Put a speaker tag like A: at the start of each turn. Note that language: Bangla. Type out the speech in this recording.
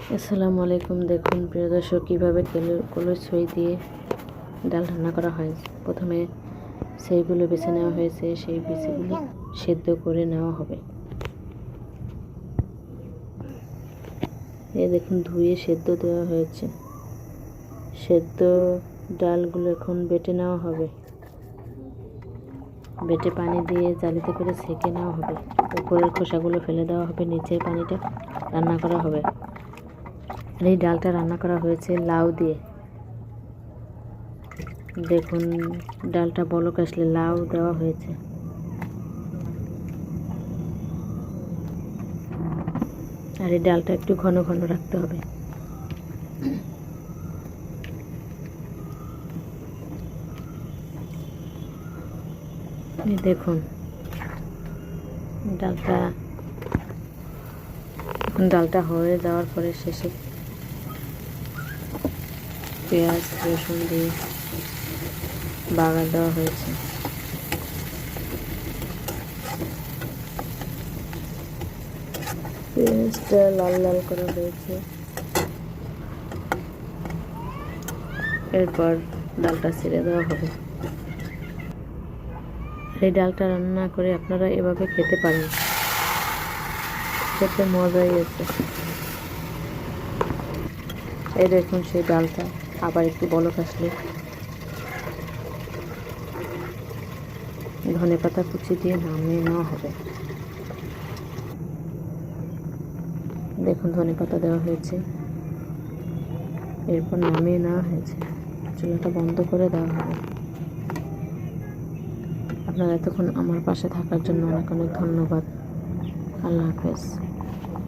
A: আসসালামু আলাইকুম। দেখুন প্রিয় দর্শক, কীভাবে কলই ছুঁই দিয়ে ডাল রান্না করা হয়। প্রথমে সেইগুলো বেছে নেওয়া হয়েছে, সেই বিচিগুলো সেদ্ধ করে নেওয়া হবে। এই দেখুন ধুয়ে সেদ্ধ দেওয়া হয়েছে। সেদ্ধ ডালগুলো এখন বেটে নেওয়া হবে। বেটে পানি দিয়ে জালিতে করে ছেঁকে নেওয়া হবে। উপরের খোসাগুলো ফেলে দেওয়া হবে, নিচের পানিটা রান্না করা হবে। আর এই ডালটা রান্না করা হয়েছে লাউ দিয়ে। দেখুন ডালটা বলক আসলে লাউ দেওয়া হয়েছে। আর এই ডালটা একটু ঘন ঘন রাখতে হবে। দেখুন ডালটা হয়ে যাওয়ার পরে শেষে পেঁয়াজ রসুন দিয়ে বাগার দেওয়া হয়েছে। পেঁয়াজটা লাল লাল করা হয়েছে। এরপর ডালটা ছেড়ে দেওয়া হবে। এই ডালটা রান্না করে আপনারা এভাবে খেতে পারেন, খেতে মজাই আছে। এই দেখুন সেই ডালটা আবার একটু বলক আসলে ধনেপাতা কুচি দিয়ে নামিয়ে নেওয়া হবে। দেখুন ধনেপাতা দেওয়া হয়েছে, এরপর নামিয়ে নেওয়া হয়েছে। চুলাটা বন্ধ করে দেওয়া হবে। আপনারা এতক্ষণ আমার পাশে থাকার জন্য অনেক অনেক ধন্যবাদ। আল্লাহ হাফেজ।